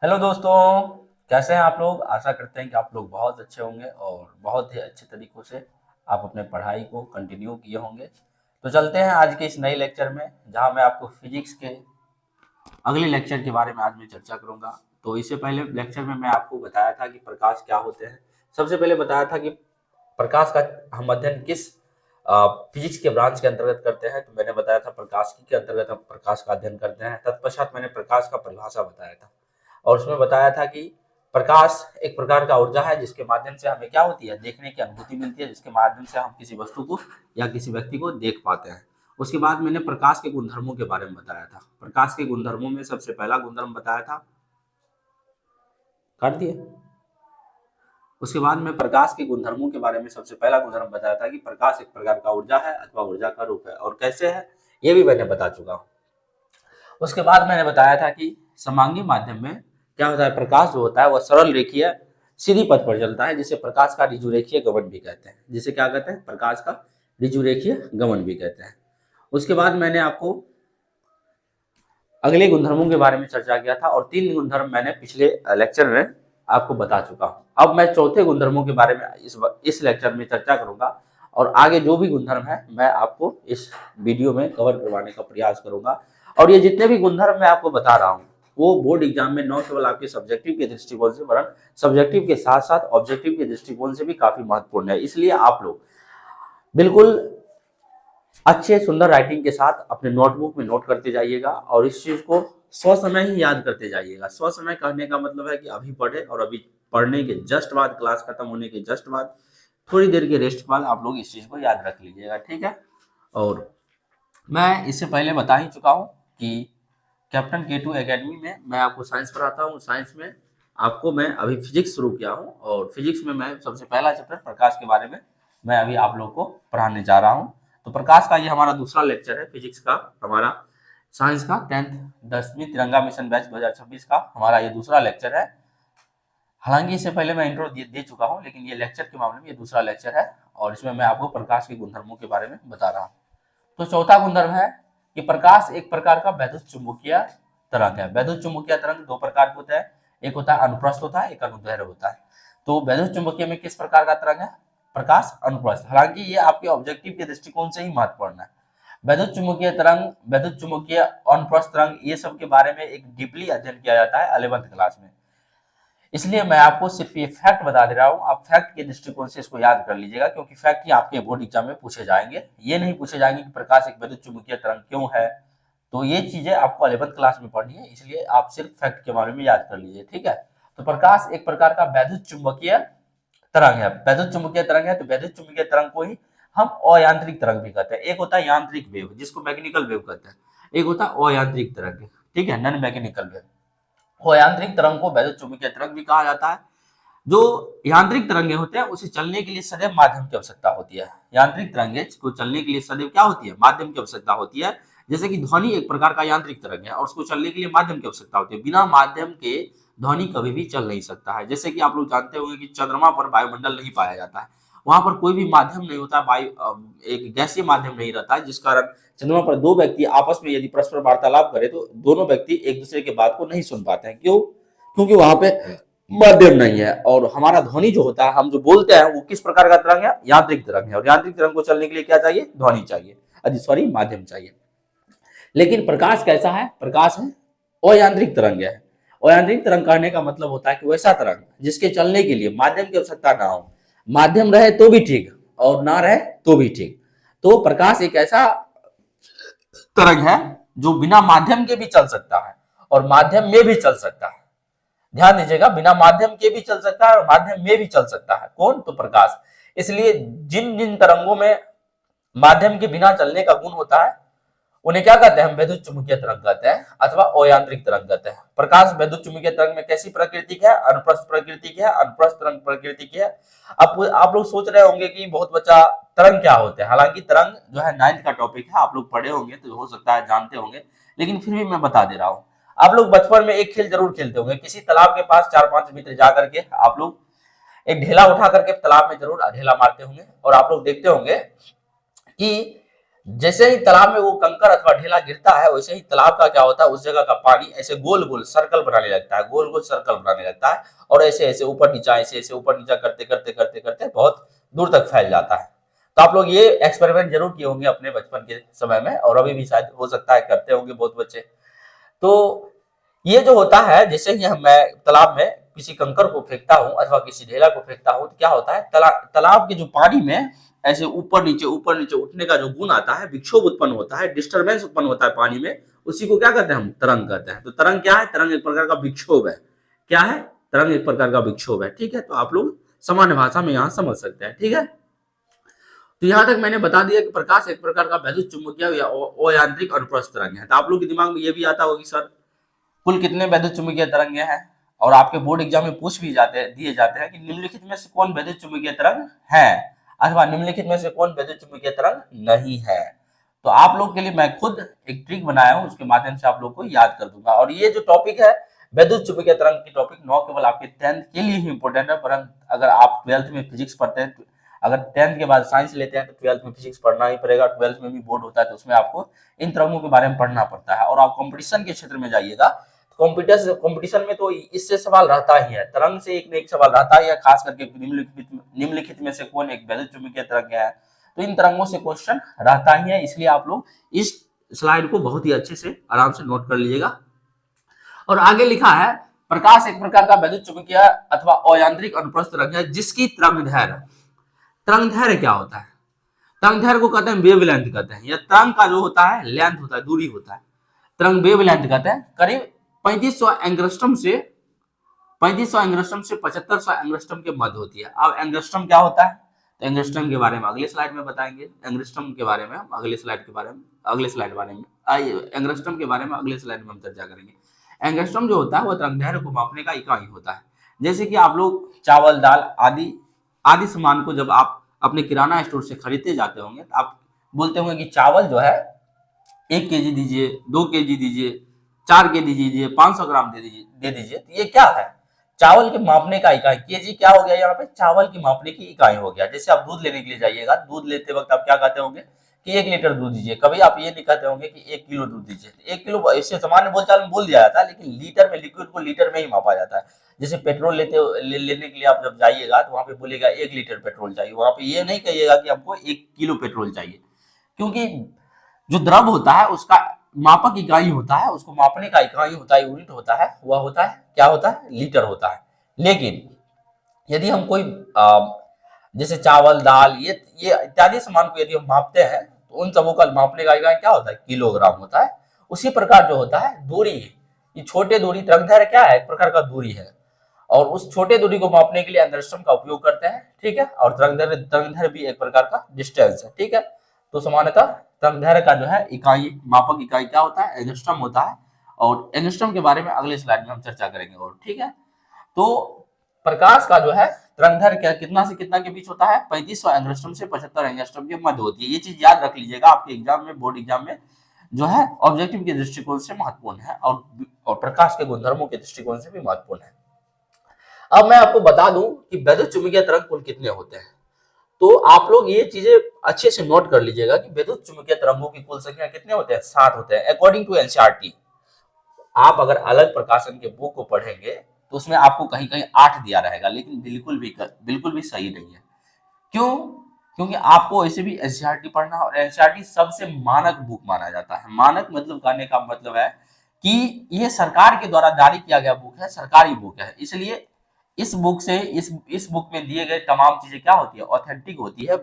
Hello दोस्तों। कैसे हैं आप लोग? आशा करते हैं कि आप लोग बहुत अच्छे होंगे और बहुत ही अच्छे तरीकों से आप अपने पढ़ाई को कंटिन्यू किए होंगे। तो चलते हैं आज के इस नए लेक्चर में, जहां मैं आपको फिजिक्स के अगले लेक्चर के बारे में आज मैं चर्चा करूंगा। तो इससे पहले लेक्चर में मैं आपको बताया था कि प्रकाश क्या होते हैं। सबसे पहले बताया था कि प्रकाश का हम अध्ययन किस फिजिक्स के ब्रांच के अंतर्गत करते हैं। तो मैंने बताया था प्रकाशिकी के अंतर्गत हम प्रकाश का अध्ययन करते हैं। तत्पश्चात मैंने प्रकाश का परिभाषा बताया था और उसमें बताया था कि प्रकाश एक प्रकार का ऊर्जा है जिसके माध्यम से हमें क्या होती है, देखने की अनुभूति मिलती है, जिसके माध्यम से हम किसी वस्तु को या किसी व्यक्ति को देख पाते हैं। उसके बाद मैंने प्रकाश के गुणधर्मों के बारे में बताया था। प्रकाश के गुणधर्मों में सबसे पहला गुणधर्म बताया था, काट दिए। उसके बाद में प्रकाश के गुणधर्मों के बारे में सबसे पहला गुणधर्म बताया था कि प्रकाश एक प्रकार का ऊर्जा है अथवा ऊर्जा का रूप है, और कैसे है ये भी मैंने बता चुका हूँ। उसके बाद मैंने बताया था कि समांगी माध्यम में क्या होता है, प्रकाश जो होता है वह सरल रेखीय सीधी पथ पर चलता है, जिसे प्रकाश का ऋजुरेखीय गमन भी कहते हैं। जिसे क्या कहते हैं? प्रकाश का ऋजुरेखीय गमन भी कहते हैं। उसके बाद मैंने आपको अगले गुणधर्मों के बारे में चर्चा किया था और 3 गुणधर्म मैंने पिछले लेक्चर में आपको बता चुका हूँ। अब मैं चौथे गुणधर्मों के बारे में इस लेक्चर में चर्चा करूंगा, और आगे जो भी गुणधर्म है मैं आपको इस वीडियो में कवर करवाने का प्रयास करूंगा। और ये जितने भी गुणधर्म मैं आपको बता रहा हूँ वो बोर्ड एग्जाम में न केवल आपके सब्जेक्टिव के दृष्टिकोण से, वरन सब्जेक्टिव के साथ साथ ऑब्जेक्टिव के दृष्टिकोण से भी काफी महत्वपूर्ण है। इसलिए आप लोग बिल्कुल अच्छे सुंदर राइटिंग के साथ अपने नोटबुक में नोट करते जाइएगा और इस चीज को स्वसमय ही याद करते जाइएगा। स्वसमय कहने का मतलब है कि अभी पढ़े और अभी पढ़ने के जस्ट बाद, क्लास खत्म होने के जस्ट बाद, थोड़ी देर के रेस्ट के बाद आप लोग इस चीज को याद रख लीजिएगा, ठीक है। और मैं इससे पहले बता ही चुका हूँ कि कैप्टन K2 एकेडमी में मैं आपको साइंस पढ़ाता हूँ। साइंस में आपको मैं अभी फिजिक्स शुरू किया हूँ और फिजिक्स में मैं सबसे पहला चैप्टर प्रकाश के बारे में मैं अभी आप लोग को पढ़ाने जा रहा हूँ। तो प्रकाश का ये हमारा दूसरा लेक्चर है, फिजिक्स का हमारा साइंस का 10वीं तिरंगा मिशन बैच 2026 का हमारा ये दूसरा लेक्चर है। हालांकि इससे पहले मैं इंट्रो दे चुका हूँ, लेकिन ये लेक्चर के मामले में ये दूसरा लेक्चर है और इसमें मैं आपको प्रकाश के गुणधर्मों के बारे में बता रहा हूँ। तो चौथा गुणधर्म है कि प्रकाश एक प्रकार का वैद्युत चुंबकीय तरंग है। वैद्युत चुंबकीय तरंग दो प्रकार के होते हैं, एक होता है अनुप्रस्थ होता है, एक अनुदैर्घ्य होता है। तो वैद्युत चुंबकीय में किस प्रकार का तरंग है? प्रकाश अनुप्रस्थ। हालांकि ये आपके ऑब्जेक्टिव के दृष्टिकोण से ही महत्वपूर्ण है। वैद्युत चुंबकीय तरंग, वैद्युत चुंबकीय अनुप्रस्थ तरंग, ये सब के बारे में एक डीपली अध्ययन किया जाता है 11th क्लास में। इसलिए मैं आपको सिर्फ ये फैक्ट बता दे रहा हूँ, आप फैक्ट के दृष्टिकोण से इसको याद कर लीजिएगा, क्योंकि फैक्ट ही आपके बोर्ड एग्जाम में पूछे जाएंगे। ये नहीं पूछे जाएंगे कि प्रकाश एक वैद्युत चुंबकीय तरंग क्यों है। तो ये चीजें आपको 11th क्लास में पढ़नी है, इसलिए आप सिर्फ फैक्ट के बारे में याद कर लीजिए, ठीक है। तो प्रकाश एक प्रकार का वैद्युत चुंबकीय तरंग है। वैद्युत चुंबकीय तरंग है तो वैद्युत चुंबकीय तरंग को ही हम अयांत्रिक तरंग भी कहते हैं। एक होता है यांत्रिक वेव जिसको मैकेनिकल वेव कहते हैं, एक होता है अयांत्रिक तरंग, ठीक है, नॉन मैकेनिकल वेव। यांत्रिक तरंग को वैद्युत चुंबकीय तरंग भी कहा जाता है। जो यांत्रिक तरंगे होते हैं उसे चलने के लिए सदैव माध्यम की आवश्यकता होती है। यांत्रिक तरंगे को चलने के लिए सदैव क्या होती है? माध्यम की आवश्यकता होती है। जैसे कि ध्वनि एक प्रकार का यांत्रिक तरंग है और उसको चलने के लिए माध्यम की आवश्यकता होती है। बिना माध्यम के ध्वनि कभी भी चल नहीं सकता है। जैसे कि आप लोग जानते होंगे कि चंद्रमा पर वायुमंडल नहीं पाया जाता है, वहां पर कोई भी माध्यम नहीं होता, वायु एक गैसीय माध्यम नहीं रहता है, जिस कारण चंद्रमा पर दो व्यक्ति आपस में यदि परस्पर वार्तालाप करें तो दोनों व्यक्ति एक दूसरे के बात को नहीं सुन पाते हैं। क्यों? क्योंकि वहां पे माध्यम नहीं है। और हमारा ध्वनि जो होता है, हम जो बोलते हैं, वो किस प्रकार का तरंग है? यांत्रिक तरंग है। और यांत्रिक तरंग को चलने के लिए क्या चाहिए? ध्वनि चाहिए, सॉरी माध्यम चाहिए। लेकिन प्रकाश कैसा है? प्रकाश है अयांत्रिक तरंग है। अयांत्रिक तरंग कहने का मतलब होता है कि वैसा तरंग जिसके चलने के लिए माध्यम की आवश्यकता ना हो, माध्यम रहे तो भी ठीक और ना रहे तो भी ठीक। तो प्रकाश एक ऐसा तरंग है जो बिना माध्यम के भी चल सकता है और माध्यम में भी चल सकता है। ध्यान दीजिएगा, बिना माध्यम के भी चल सकता है और माध्यम में भी चल सकता है। कौन? तो प्रकाश। इसलिए जिन जिन तरंगों में माध्यम के बिना चलने का गुण होता है उन्हें क्या कहते हैं? हम वैद्युत चुंबकीय तरंग कहते हैं अथवा अयांत्रिक तरंग कहते हैं। प्रकाश वैद्युत चुंबकीय तरंग में कैसी प्रकृति की है? अनुप्रस्थ प्रकृति की है, अनुप्रस्थ तरंग प्रकृति की है। अब आप लोग सोच रहे होंगे कि बहुत बच्चा तरंग क्या होते हैं। हालांकि तरंग जो है 9th का टॉपिक है, आप लोग पढ़े होंगे तो हो सकता है जानते होंगे, लेकिन फिर भी मैं बता दे रहा हूँ। आप लोग बचपन में एक खेल जरूर खेलते होंगे, किसी तालाब के पास 4-5 मित्र जाकर के आप लोग एक ढेला उठा करके तालाब में जरूर ढेला मारते होंगे और आप लोग देखते होंगे कि जैसे ही तालाब में वो कंकर अथवा ढेला गिरता है, वैसे ही तालाब का क्या होता है, उस जगह का पानी ऐसे गोल गोल सर्कल बनाने लगता है, गोल गोल सर्कल बनाने लगता है, और ऐसे ऐसे ऊपर नीचा, ऐसे ऐसे ऊपर नीचा करते करते करते करते बहुत दूर तक फैल जाता है। तो आप लोग ये एक्सपेरिमेंट जरूर किए होंगे अपने बचपन के समय में, और अभी भी शायद हो सकता है करते होंगे बहुत बच्चे। तो ये जो होता है, जैसे ही मैं तालाब में किसी कंकर को फेंकता हूँ अथवा किसी ढेला को फेंकता हूँ, तो क्या होता है, तालाब के जो पानी में ऐसे ऊपर नीचे उठने का जो गुण आता है, विक्षोभ उत्पन्न होता है, डिस्टरबेंस उत्पन्न होता है पानी में, उसी को क्या कहते हैं, हम तरंग कहते हैं। तो तरंग क्या है, तरंग एक प्रकार का विक्षोभ है। क्या है, तरंग एक प्रकार का विक्षोभ है। ठीक है, तो आप लोग सामान्य भाषा में यहाँ समझ सकते हैं। ठीक है, तो यहां तक मैंने बता दिया कि प्रकाश एक प्रकार का वैद्युत चुंबकीय या अयांत्रिक अनुप्रस्थ तरंग है। तो आप लोग के दिमाग में ये भी आता होगा कि सर कुल कितने वैद्युत चुंबकीय तरंगे हैं, और आपके बोर्ड एग्जाम में पूछ भी दिए जाते हैं कि निम्नलिखित में से कौन वैद्युत चुंबकीय तरंग है, अथवा निम्नलिखित में से कौन वैद्युत चुंबकीय तरंग नहीं है। तो आप लोग के लिए मैं खुद एक ट्रिक बनाया हूं, उसके माध्यम से आप लोग को याद कर दूंगा। और ये जो टॉपिक है वैद्युत चुंबकीय तरंग की टॉपिक, न केवल आपके 10th के लिए ही इंपॉर्टेंट है, परंतु अगर आप 12th में फिजिक्स पढ़ते हैं, अगर 10th के बाद साइंस लेते हैं तो 12th में फिजिक्स पढ़ना ही पड़ेगा। 12th में भी बोर्ड होता है, तो उसमें आपको इन तरंगों के बारे में पढ़ना पड़ता है। और आप कंपटीशन के क्षेत्र में जाइएगा, कंपटीशन में तो इससे सवाल रहता ही है, तरंग से एक न एक सवाल रहता ही है, खास करके निम्नलिखित में से कौन एक वैद्युत चुंबकीय तरंग है। तो इन तरंगों से क्वेश्चन रहता ही है, इसलिए आप लोग इस स्लाइड को बहुत ही अच्छे से आराम से नोट कर लीजिएगा। और आगे लिखा है, प्रकाश एक प्रकार का वैद्युत चुंबकीय अथवा अयांत्रिक अनुप्रस्थ तरंग है जिसकी तरंगदैर्घ्य, तरंगदैर्घ्य क्या होता है, तरंगदैर्घ्य को कहते हैं वेवलेंथ कहते हैं, या तरंग का जो होता है लेंथ होता है, दूरी होता है, तरंग वेवलेंथ कहते हैं। करीब 3500 एंगस्ट्रॉम से 7500 एंगस्ट्रॉम के मध्य होती है। अब एंगस्ट्रॉम क्या होता है, तो एंगस्ट्रॉम के बारे में अगले स्लाइड में बताएंगे, एंगस्ट्रॉम के बारे में हम अगले स्लाइड के बारे में अगले स्लाइड बारे में आइए, एंगस्ट्रॉम के बारे में अगले स्लाइड में हम चर्चा करेंगे। एंगस्ट्रॉम जो होता है वो तरंगदैर्घ्य को मापने का इकाई होता है। जैसे कि आप लोग चावल दाल आदि आदि सामान को जब आप अपने किराना स्टोर से खरीदते जाते होंगे, तो आप बोलते होंगे कि चावल जो है 1 kg दीजिए, 2 kg दीजिए, 4 kg दीजिए, 500 ग्राम दे दीजिए। तो ये क्या है, चावल के मापने का इकाई। केजी क्या हो गया, यहाँ पे चावल की मापने की इकाई हो गया। जैसे आप दूध लेने के लिए जाइएगा, दूध लेते वक्त आप क्या कहते होंगे कि 1 लीटर दूध दीजिए, कभी आप ये नहीं कहते होंगे कि 1 किलो दूध दीजिए। 1 किलो ऐसे सामान्य बोलचाल में बोल दिया जाता है, लेकिन लीटर में, लिक्विड को लीटर में ही मापा जाता है। जैसे पेट्रोल लेने के लिए आप जब जाइएगा, तो वहां पे बोलेगा 1 लीटर पेट्रोल चाहिए, वहां पे ये नहीं कहिएगा कि हमको 1 किलो पेट्रोल चाहिए, क्योंकि जो द्रव होता है उसका मापक इकाई होता है, उसको मापने का इकाई होता है, यूनिट होता है, वह होता है क्या होता है, लीटर होता है। लेकिन यदि हम कोई जैसे चावल दाल ये इत्यादि सामान को यदि हम मापते हैं, तो उन सबों का मापने का इकाई क्या होता है, किलोग्राम होता है। उसी प्रकार जो होता है दूरी, ये छोटे दूरी, तरंगदैर्घ्य क्या है, एक प्रकार का दूरी है, और उस छोटे दूरी को मापने के लिए एंगस्ट्रॉम का उपयोग करते हैं। ठीक है, और तरंगदैर्घ्य भी एक प्रकार का डिस्टेंस है। ठीक है, तो सामान्यतः तरंगदैर्घ्य का जो है इकाई, मापक इकाई क्या होता है, एंगस्ट्रॉम होता है। और एंगस्ट्रॉम के बारे में अगले स्लाइड में हम चर्चा करेंगे। और ठीक है, तो प्रकाश का जो है तरंगदैर्घ्य क्या कितना से कितना के बीच होता है, 3500 एंगस्ट्रॉम से 75 एंगस्ट्रॉम के मध्य होती है। ये चीज याद रख लीजिएगा, आपके एग्जाम में, बोर्ड एग्जाम में जो है ऑब्जेक्टिव के दृष्टिकोण से महत्वपूर्ण है, और प्रकाश के गुणधर्मों के दृष्टिकोण से भी महत्वपूर्ण है। अब मैं आपको बता दूं कि वैद्युत चुंबकीय तरंग कुल कितने होते हैं। तो आप लोग ये चीजें अच्छे से नोट कर लीजिएगा कि विद्युत चुंबकीय तरंगों की कुल संख्या कितने होते हैं, 7 होते हैं, अकॉर्डिंग टू एनसीईआरटी। आप अगर अलग प्रकाशन के बुक को पढ़ेंगे तो उसमें आपको कहीं कहीं 8 दिया रहेगा, लेकिन बिल्कुल भी सही नहीं है। क्यों, क्योंकि आपको ऐसे भी एनसीईआरटी पढ़ना, और एनसीईआरटी सबसे मानक बुक माना जाता है। मानक मतलब कहने का मतलब है कि ये सरकार के द्वारा जारी किया गया बुक है, सरकारी बुक है, इसलिए इस बुक से इस बुक में दिए गए तमाम चीजें क्या होती है, ऑथेंटिक होती है।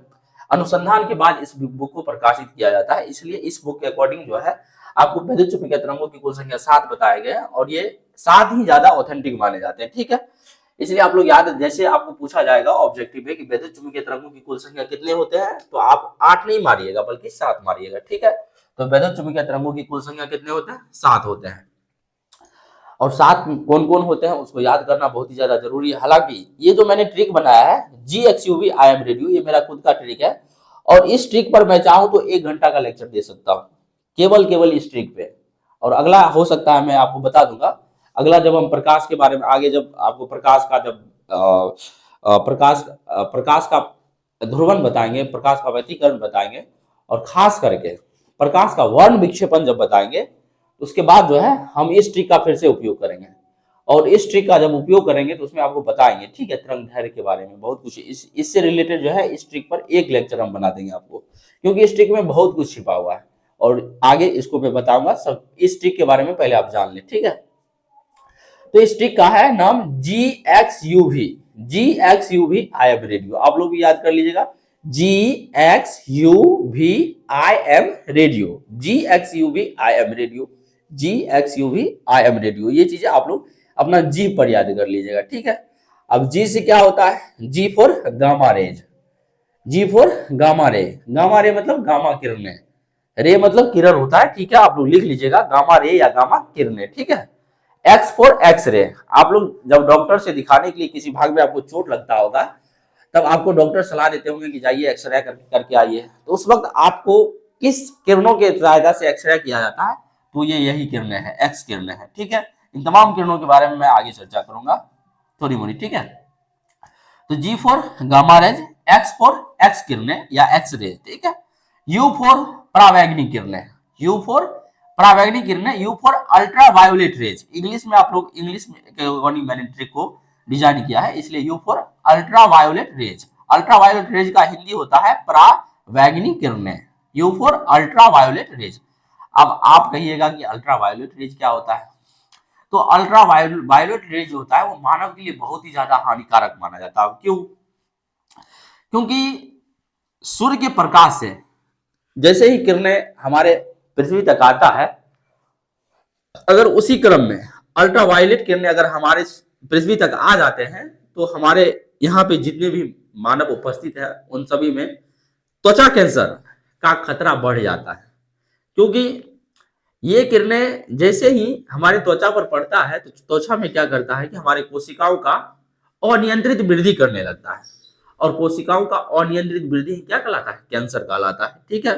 अनुसंधान के बाद इस बुक को प्रकाशित किया जाता है, इसलिए इस बुक के अकॉर्डिंग जो है आपको वैद्युत चुंबकीय तरंगों की कुल संख्या 7 बताए गए हैं, और ये 7 ही ज्यादा ऑथेंटिक माने जाते हैं। ठीक है, इसलिए आप लोग याद, जैसे आपको पूछा जाएगा ऑब्जेक्टिव में कि वैद्युत चुंबकीय तरंगों की कुल संख्या कितने होते हैं, तो आप 8 नहीं मारिएगा बल्कि 7 मारिएगा। ठीक है, तो वैद्युत चुंबकीय तरंगों की कुल संख्या कितने होते हैं, 7 होते हैं। और 7 कौन कौन होते हैं उसको याद करना बहुत ही ज्यादा जरूरी है। हालांकि ये जो मैंने ट्रिक बनाया है GXUV आई एम रेडियो, ये मेरा खुद का ट्रिक है, और इस ट्रिक पर मैं चाहूं तो 1 घंटा का लेक्चर दे सकता हूं, केवल इस ट्रिक पे। और अगला हो सकता है मैं आपको बता दूंगा, अगला जब हम प्रकाश के बारे में आगे, जब आपको प्रकाश का जब प्रकाश का ध्रुवन बताएंगे, प्रकाश का व्यतिकरण बताएंगे, और खास करके प्रकाश का वर्ण विक्षेपण जब बताएंगे तो उसके बाद जो है हम इस ट्रिक का फिर से उपयोग करेंगे, और इस ट्रिक का जब उपयोग करेंगे तो उसमें आपको बताएंगे, ठीक है, तरंग दैर्ध्य के बारे में बहुत कुछ, इससे रिलेटेड जो है इस ट्रिक पर एक लेक्चर हम बना देंगे आपको, क्योंकि इस ट्रिक में बहुत कुछ छिपा हुआ है और आगे इसको मैं बताऊंगा सब। इस ट्रिक के बारे में पहले आप जान लें, ठीक है। तो इस ट्रिक का है नाम GXUV, GXUV रेडियो, आप लोग भी याद कर लीजिएगा, GXUV रेडियो, GXUV रेडियो, ये चीजें आप लोग अपना जी पर याद कर लीजिएगा, ठीक है। अब जी से क्या होता है, G for gamma rays, G for gamma ray, gamma ray मतलब गामा किरणें, रे मतलब किरण होता है, ठीक है, आप लोग लिख लीजिएगा गामा रे या गामा किरणें, ठीक है। एक्स फॉर एक्स रे, आप लोग जब डॉक्टर से दिखाने के लिए किसी भाग में आपको चोट लगता होगा तब आपको डॉक्टर सलाह देते होंगे कि जाइए एक्सरे करके आइए, तो उस वक्त आपको किस किरणों के सहायता से एक्सरे किया जाता है, तो ये यही किरणें हैं, एक्स किरणें हैं, ठीक है। इन तमाम किरणों के बारे में मैं आगे चर्चा करूंगा थोड़ी मोड़ी, ठीक है। तो G for gamma rays, X for X किरणें या एक्स रे, ठीक है। यू फॉर परावैंगनी किरणें, यू फॉर परावैंगनी किरणें, U for ultraviolet rays, English में आप लोग, इंग्लिश में के अकॉर्डिंग मैंने ट्रिक को डिजाइन किया है, इसलिए U for ultraviolet rays, ultraviolet rays का हिंदी होता है परावैंगनी किरणें, U for ultraviolet rays. अब आप कहिएगा कि अल्ट्रा वायोलेट रेज क्या होता है, तो अल्ट्रा वायोलेट रेज होता है वो मानव के लिए बहुत ही ज्यादा हानिकारक माना जाता है। क्यों? क्योंकि सूर्य के प्रकाश से जैसे ही किरणें हमारे पृथ्वी तक आता है, अगर उसी क्रम में अल्ट्रा वायलेट किरणें अगर हमारे पृथ्वी तक आ जाते हैं तो हमारे यहाँ पे जितने भी मानव उपस्थित है उन सभी में त्वचा कैंसर का खतरा बढ़ जाता है, क्योंकि ये किरणें जैसे ही हमारी त्वचा पर पड़ता है तो त्वचा में क्या करता है कि हमारे कोशिकाओं का अनियंत्रित वृद्धि करने लगता है, और कोशिकाओं का अनियंत्रित वृद्धि क्या कहलाता है, कैंसर कहलाता है, ठीक है।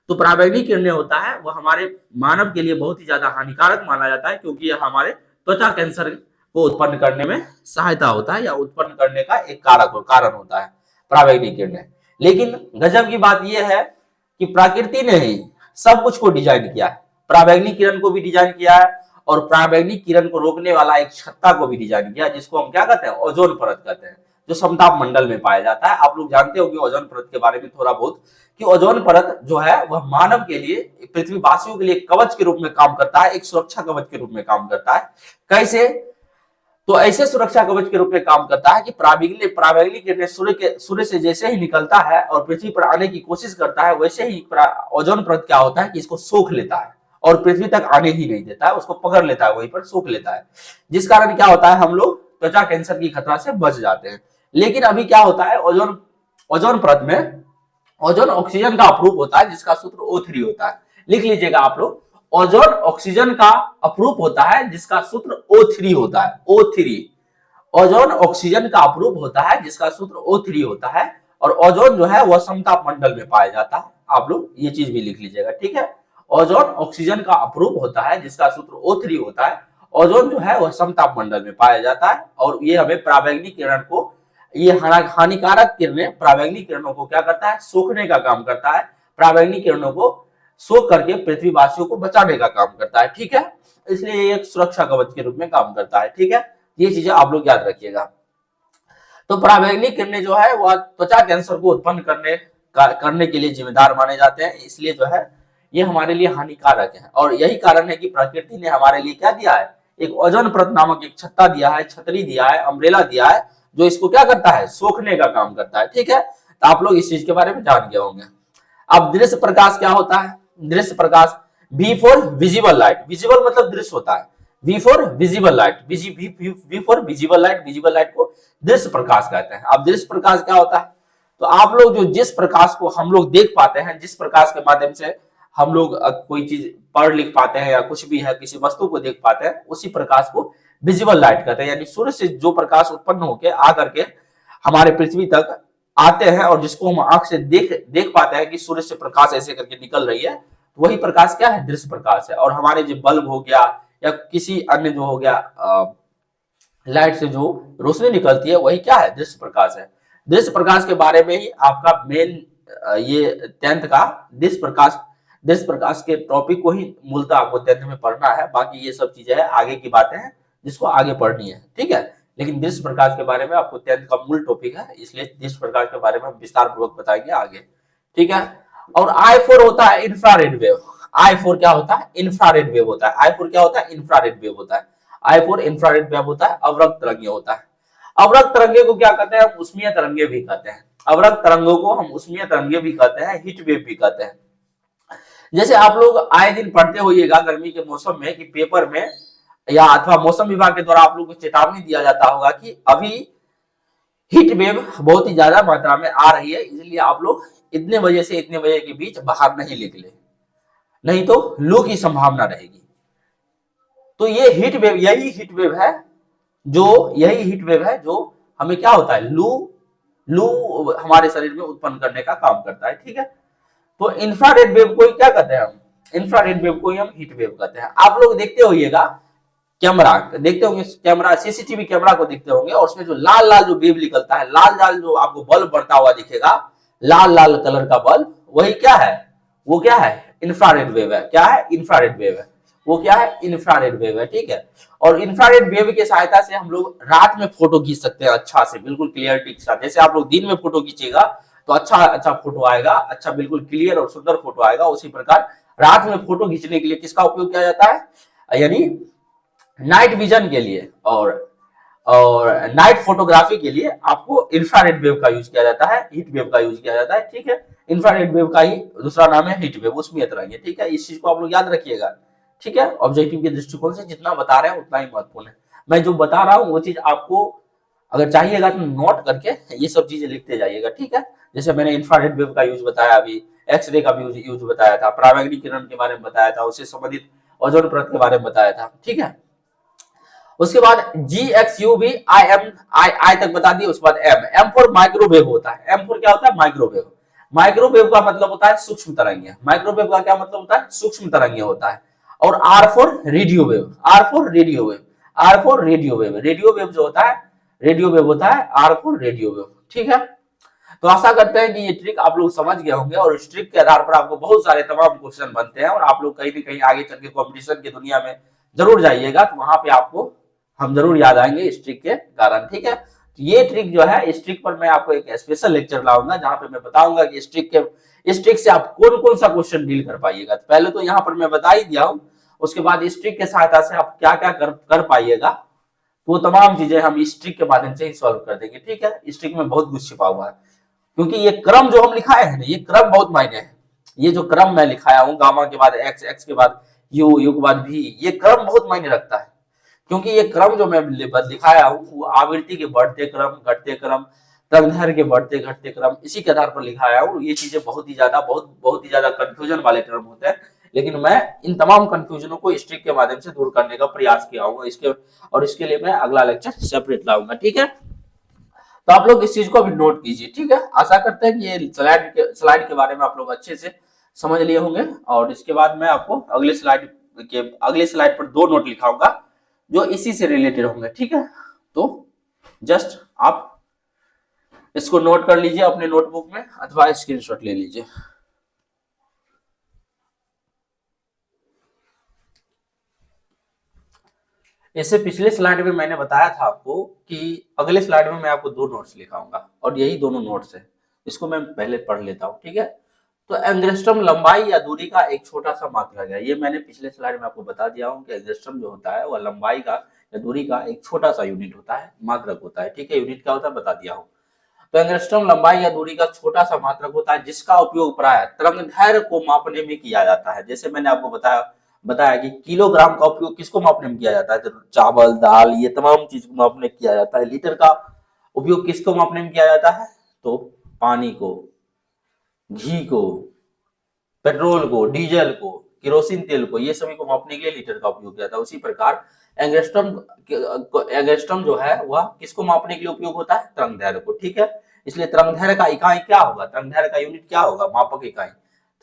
तो परावैंगनी किरणें होता है वो हमारे मानव के लिए बहुत ही ज्यादा हानिकारक माना जाता है, क्योंकि यह हमारे त्वचा कैंसर को उत्पन्न करने में सहायता होता है या उत्पन्न करने का एक कारण होता है परावैंगनी किरणें। लेकिन गजब की बात यह है कि प्रकृति ने ही सब कुछ को डिजाइन किया है, परावैंगनी किरण को भी डिजाइन किया है और परावैंगनी किरण को रोकने वाला एक छत्ता को भी डिजाइन किया, जिसको हम क्या कहते हैं, ओजोन परत कहते हैं, जो समताप मंडल में पाया जाता है। आप लोग जानते होंगे ओजोन परत के बारे में थोड़ा बहुत, कि ओजोन परत जो है वह मानव के लिए, पृथ्वीवासियों के लिए कवच के रूप में काम करता है, एक सुरक्षा कवच के रूप में काम करता है। कैसे? तो ऐसे सुरक्षा कवच के रूप में काम करता है कि परावैंगनी किरणें सूर्य से जैसे ही निकलता है और पृथ्वी पर आने की कोशिश करता है, वैसे ही ओजोन परत क्या होता है कि इसको सोख लेता है और पृथ्वी तक आने ही नहीं देता है, उसको पकड़ लेता है, वहीं पर सोख लेता है, जिस कारण क्या होता है, हम लोग त्वचा कैंसर की खतरा से बच जाते हैं। लेकिन अभी क्या होता है, ओजोन परत में ओजोन ऑक्सीजन का अपरूप होता है जिसका सूत्र O3 होता है, लिख लीजिएगा आप लोग, ओजोन ऑक्सीजन का अपरूप होता है जिसका सूत्र O3 होता है, O3, ओजोन ऑक्सीजन का अपरूप होता है जिसका सूत्र O3 होता है, और ओजोन जो है वह समताप मंडल में पाया जाता है, आप लोग ये चीज भी लिख लीजिएगा, ठीक है। ओजोन ऑक्सीजन का अपरूप होता है जिसका सूत्र O3 होता है, ओजोन जो है वह समताप मंडल में पाया जाता है, और ये हमें परावैंगनी किरण को, ये हानिकारक किरणें परावैंगनी किरणों को क्या करता है, सोखने का काम करता है, परावैंगनी किरणों को सोख करके पृथ्वीवासियों को बचाने का काम करता है, ठीक है। इसलिए ये एक सुरक्षा कवच के रूप में काम करता है, ठीक है। ये चीजें आप लोग याद रखिएगा। तो परावैंगनी किरणें जो है वह त्वचा कैंसर को उत्पन्न करने के लिए जिम्मेदार माने जाते हैं, इसलिए जो है ये हमारे लिए हानिकारक है, और यही कारण है कि प्रकृति ने हमारे लिए क्या दिया है, एक ओजोन परत नामक एक छत्ता दिया है, छतरी दिया है, अम्ब्रेला दिया है, जो इसको क्या करता है, सोखने का काम करता है, ठीक है। तो आप लोग इस चीज के बारे में जान गए होंगे। अब दृश्य प्रकाश क्या होता है, दृश्य प्रकाश V for visible light, visible मतलब दृश्य होता है, V for visible light, V for visible light, visible light को दृश्य प्रकाश कहते हैं। अब दृश्य प्रकाश क्या होता है, तो आप लोग जो जिस प्रकाश को हम लोग देख पाते हैं, जिस प्रकाश के माध्यम से हम लोग कोई चीज पढ़ लिख पाते हैं या कुछ भी है, किसी वस्तु को देख पाते हैं, उसी प्रकाश को विजिबल लाइट कहते हैं। यानी सूर्य से जो प्रकाश उत्पन्न होकर आकर के हमारे पृथ्वी तक आते हैं और जिसको हम आंख से देख पाते हैं कि सूर्य से प्रकाश ऐसे करके निकल रही है, तो वही प्रकाश क्या है, दृश्य प्रकाश है। और हमारे जो बल्ब हो गया या किसी अन्य जो हो गया लाइट से जो रोशनी निकलती है, वही क्या है, दृश्य प्रकाश है। दृश्य प्रकाश के बारे में ही आपका मेन ये 10th का देश प्रकाश के टॉपिक को ही मूलतः आपको 10th में पढ़ना है। बाकी ये सब चीजें हैं, आगे की बातें हैं जिसको आगे पढ़नी है, ठीक है। लेकिन देश प्रकाश के बारे में आपको 10th का मूल टॉपिक है, इसलिए देश प्रकाश के बारे में हम विस्तार पूर्वक बताएंगे आगे, ठीक है। और I4 होता है इंफ्रारेड वेव। I4 क्या होता है? इंफ्रारेड वेव होता है। I4 क्या होता है? इंफ्रारेड वेव होता है। I4 इंफ्रारेड वेव होता है, अवरक्त तरंगे होता है। अवरक्त तरंगे को क्या कहते हैं? हम उष्मीय तरंगे भी कहते हैं। अवरक्त तरंगों को हम उष्मीय तरंगे भी कहते हैं, हीट वेव भी कहते हैं। जैसे आप लोग आए दिन पढ़ते होइएगा गर्मी के मौसम में कि पेपर में या अथवा मौसम विभाग के द्वारा आप लोगों को चेतावनी दिया जाता होगा कि अभी हीट वेव बहुत ही ज्यादा मात्रा में आ रही है, इसलिए आप लोग इतने बजे से इतने बजे के बीच बाहर नहीं निकले, नहीं तो लू की संभावना रहेगी। तो ये हीट वेव, यही हीट वेव है जो हमें क्या होता है, लू हमारे शरीर में उत्पन्न करने का काम करता है, ठीक है। तो इंफ्रारेड वेव को क्या कहते हैं? हम इंफ्रारेड वेव को हम हीट वेव कहते हैं। आप लोग देखते होइएगा कैमरा, देखते होंगे कैमरा, सीसीटीवी कैमरा को देखते होंगे, और उसमें जो लाल लाल जो वेव निकलता है, लाल लाल जो आपको बल्ब बढ़ता हुआ दिखेगा, लाल लाल कलर का बल्ब, वही क्या है? वो क्या है? इंफ्रारेड वेव है। क्या है? इंफ्रारेड वेव है। वो क्या है? इंफ्रारेड वेव है, ठीक है। और इंफ्रारेड वेव की सहायता से हम लोग रात में फोटो खींच सकते हैं अच्छा से, बिल्कुल क्लियरिटी के साथ। जैसे आप लोग दिन में फोटो खींचेगा तो अच्छा फोटो आएगा, अच्छा बिल्कुल क्लियर और सुंदर फोटो आएगा। उसी प्रकार रात में फोटो खींचने के लिए किसका उपयोग किया जाता है? यानी नाइट विजन के लिए और नाइट फोटोग्राफी के लिए आपको इंफ्रारेड वेव का यूज किया जाता है, हीट वेव का यूज किया जाता है, ठीक है। इंफ्रारेड वेव का ही दूसरा नाम है हीट वेव, उसमें तरंगे, ठीक है। इस चीज को आप लोग याद रखिएगा, ठीक है। ऑब्जेक्टिव के दृष्टिकोण से जितना बता रहे हैं उतना ही महत्वपूर्ण है। मैं जो बता रहा हूँ वो चीज आपको अगर चाहिएगा तो नोट करके ये सब चीजें लिखते जाइएगा, ठीक है। जैसे मैंने इंफ्रारेड वेव का यूज बताया, अभी एक्सरे का भी यूज बताया था, पराबैंगनी किरण के बारे में बताया था, उससे संबंधित ओजोन परत के बारे में बताया था, ठीक है। उसके बाद GXU भी आई तक बता दिए। उसके बाद एम फॉर माइक्रोवेव होता है। एम फॉर क्या होता है? माइक्रोवेव। माइक्रोवेव का मतलब होता है सूक्ष्म तरंगे। माइक्रोवेव का क्या मतलब होता है? सूक्ष्म तरंगे होता है। और R for radio wave. R for radio wave. R for radio wave. Radio wave जो होता है, रेडियो वेव होता है आर फॉर रेडियो वेव, ठीक है। तो आशा करते हैं कि ये ट्रिक आप लोग समझ गए होंगे, और इस ट्रिक के आधार पर आपको बहुत सारे तमाम क्वेश्चन बनते हैं, और आप लोग कहीं ना कहीं आगे चल के कॉम्पिटिशन की दुनिया में जरूर जाइएगा, तो वहां पे आपको हम जरूर याद आएंगे इस ट्रिक के कारण, ठीक है। तो ये ट्रिक जो है, इस ट्रिक पर मैं आपको एक स्पेशल लेक्चर लाऊंगा जहां पे मैं बताऊंगा कि इस ट्रिक से आप कौन कौन सा क्वेश्चन डील कर पाइएगा। तो पहले तो यहाँ पर मैं बता ही दिया हूँ, उसके बाद इस ट्रिक के सहायता से आप क्या क्या कर पाइएगा, वो तमाम चीजें हम इस ट्रिक के माध्यम से ही सॉल्व कर देंगे, ठीक है। इस ट्रिक में बहुत कुछ छिपा हुआ है, क्योंकि ये क्रम जो हम लिखाए हैं ना, ये क्रम बहुत मायने है। ये जो क्रम मैं लिखाया हूँ, गामा के बाद एक्स, एक्स के बाद यू, यू के बाद भी, ये क्रम बहुत मायने रखता है। क्योंकि ये क्रम जो मैं दिखाया हूँ वो आवृत्ति के बढ़ते क्रम, घटते क्रम, तरंगदैर्घ्य के बढ़ते घटते क्रम, इसी के आधार पर लिखाया हूँ। ये चीजें बहुत ही ज्यादा कंफ्यूजन वाले टर्म होते हैं, लेकिन मैं इन तमाम कंफ्यूजनों को इस ट्रिक के माध्यम से दूर करने का प्रयास किया हूँ। इसके लिए मैं अगला लेक्चर सेपरेट लाऊंगा, ठीक है। तो आप लोग इस चीज को अभी नोट कीजिए, ठीक है। आशा करते हैं कि ये स्लाइड के बारे में आप लोग अच्छे से समझ लिए होंगे, और इसके बाद मैं आपको अगले स्लाइड पर 2 नोट लिखाऊंगा जो इसी से रिलेटेड होंगे, ठीक है। तो जस्ट आप इसको नोट कर लीजिए अपने नोटबुक में, अथवा स्क्रीनशॉट ले लीजिए। इससे पिछले स्लाइड में मैंने बताया था आपको कि अगले स्लाइड में मैं आपको 2 नोट्स लिखाऊंगा, और यही दोनों नोट्स है। इसको मैं पहले पढ़ लेता हूँ, ठीक है। तो एंगस्ट्रम लंबाई या दूरी का एक छोटा सा मात्रक है। ये मैंने पिछले स्लाइड में आपको बता दिया हूँ कि एंगस्ट्रम जो होता है वह लंबाई का या दूरी का एक छोटा सा यूनिट होता है, मात्रक होता है, ठीक है। यूनिट क्या होता है बता दिया हूँ। तो एंगस्ट्रम लंबाई या दूरी का छोटा सा मात्रक होता है, जिसका उपयोग प्राय तरंगदैर्घ्य को मापने में किया जाता है। जैसे मैंने आपको बताया कि किलोग्राम का उपयोग किसको मापने में किया जाता है? तो चावल, दाल, ये तमाम चीज को मापने किया जाता है। लीटर का उपयोग किसको मापने में किया जाता है? तो पानी को, घी को, पेट्रोल को, डीजल को, केरोसिन तेल को, ये सभी को मापने के लिए लीटर का उपयोग किया जाता है। उसी प्रकार एंगस्ट्रम जो है वह किसको मापने के लिए उपयोग होता है? तरंगदैर्घ्य को, ठीक है। इसलिए तरंगदैर्घ्य का इकाई क्या होगा? तरंगदैर्घ्य का यूनिट क्या होगा? मापक इकाई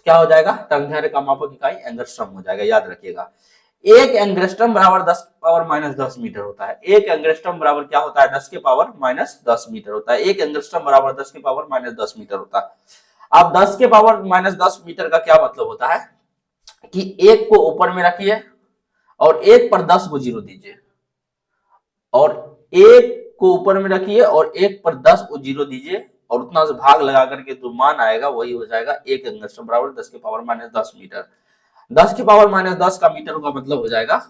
क्या हो जाएगा? तरंगदैर्घ्य का मापक इकाई एंगस्ट्रम हो जाएगा, याद रखिएगा। एक एंगस्ट्रम बराबर 10 पावर माइनस 10 मीटर होता है। एक एंगस्ट्रम बराबर क्या होता है? 10 के पावर माइनस 10 मीटर होता है। एक एंगस्ट्रम बराबर 10 के पावर माइनस 10 मीटर होता है। अब 10 के पावर माइनस 10 मीटर का क्या मतलब होता है कि एक को ऊपर में रखिए और एक पर 10 को जीरो दीजिए, और एक को ऊपर में रखिए और एक पर 10 को जीरो दीजिए, और उतना से भाग लगा करके जो मान आएगा वही हो जाएगा 1 एंगस्ट्रम बराबर 10 के पावर माइनस 10 मीटर। 10 के पावर माइनस 10 का मीटर का मतलब हो जाएगा,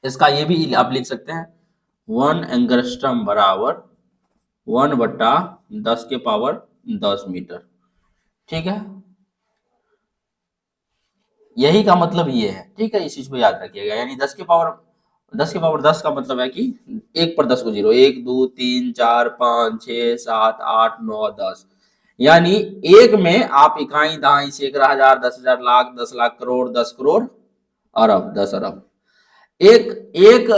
इसका ये भी आप लिख सकते हैं 1 एंगस्ट्रम बराबर 1/10 के पावर 10 मीटर। ठीक है, यही का मतलब ये है। ठीक है, इस चीज को याद रखिएगा, यानी 10 का मतलब है कि 1 पर 10 को जीरो, 1 2 3 4 5 6 7 8 9 10, यानी एक में आप इकाई दहाई सैकड़ा हजार 10,000 लाख 10 लाख करोड़ 10 करोड़ अरब 10 अरब, एक एक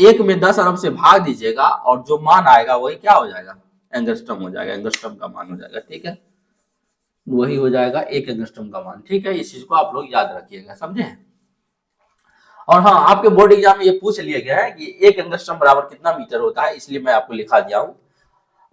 एक में 10 अरब से भाग दीजिएगा और जो मान आएगा वही क्या हो जाएगा, एंगस्ट्रम हो जाएगा, एंगस्ट्रम का मान हो जाएगा। ठीक है, वही हो जाएगा 1 एंगस्ट्रम का मान। ठीक है, इस चीज को आप लोग याद रखिएगा, समझे। और हाँ, आपके बोर्ड एग्जाम में ये पूछ लिया गया है कि 1 एंगस्ट्रम बराबर कितना मीटर होता है, इसलिए मैं आपको लिखा दिया हूं।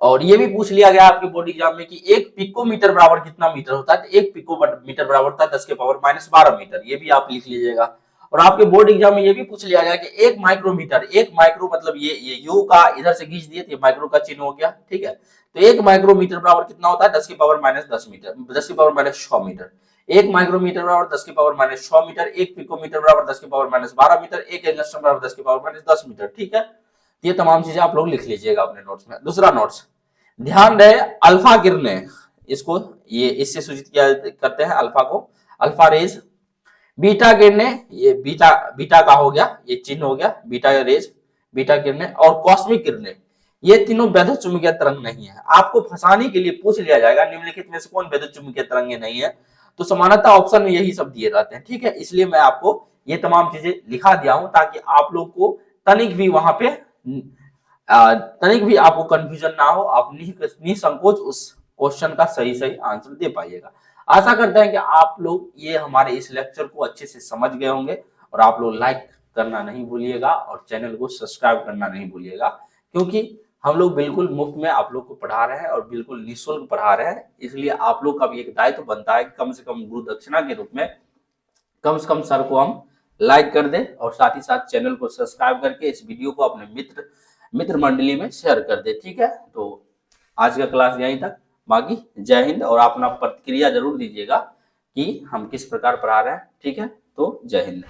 और ये भी पूछ लिया गया आपके बोर्ड एग्जाम में कि 1 पिकोमीटर बराबर कितना मीटर होता है, तो 1 पिकोमीटर बराबर होता है 10 के पावर माइनस 12 मीटर, ये भी आप लिख लीजिएगा। और आपके बोर्ड एग्जाम में ये भी पूछ लिया गया कि 1 माइक्रोमीटर, 1 माइक्रो मतलब ये यू का इधर से खींच दिए तो ये माइक्रो का चिन्ह हो गया। ठीक है, तो 1 माइक्रोमीटर बराबर कितना होता है, 10 के पावर माइनस 10 मीटर, 10 के पावर माइनस 6 मीटर। 1 माइक्रोमीटर बराबर 10 के पावर माइनस 6 मीटर, 1 पिकोमीटर बराबर 10 के पावर माइनस 12 मीटर, 1 एंगस्ट्रम बराबर 10 के पावर माइनस 10 मीटर। ठीक है, ये तमाम चीजें आप लोग लिख लीजिएगा अपने नोट्स में। दूसरा नोट्स, ध्यान रहे अल्फा किरणें, इसको ये इससे सूचित किया करते हैं अल्फा को, अल्फा रेज। बीटा किरणें, ये बीटा बीटा का हो गया, ये चिन्ह हो गया बीटा रेज, बीटा किरणें। और कॉस्मिक किरणें, ये तीनों वैद्युत चुंबकीय तरंग नहीं है। आपको फंसाने के लिए पूछ लिया जाएगा निम्नलिखित में से कौन वैद्युत चुंबकीय तरंग नहीं है, तो समानता ऑप्शन में यही सब दिए रहते हैं। ठीक है, इसलिए मैं आपको ये तमाम चीजें लिखा दिया हूं ताकि आप लोग को तनिक भी वहां पे तनिक भी आपको कंफ्यूजन ना हो, आप निसंकोच उस क्वेश्चन का सही सही आंसर दे पाइएगा। आशा करते हैं कि आप लोग ये हमारे इस लेक्चर को अच्छे से समझ गए होंगे, और आप लोग लाइक करना नहीं भूलिएगा और चैनल को सब्सक्राइब करना नहीं भूलिएगा, क्योंकि हम लोग बिल्कुल मुफ्त में आप लोग को पढ़ा रहे हैं और बिल्कुल निःशुल्क पढ़ा रहे हैं। इसलिए आप लोग का भी एक दायित्व बनता है कि कम से कम गुरु दक्षिणा के रूप में कम से कम सर को हम लाइक कर दें, और साथ ही साथ चैनल को सब्सक्राइब करके इस वीडियो को अपने मित्र मंडली में शेयर कर दे। ठीक है, तो आज का क्लास यहीं तक, बाकी जय हिंद, और अपना प्रतिक्रिया जरूर दीजिएगा कि हम किस प्रकार पढ़ा रहे हैं। ठीक है, तो जय हिंद।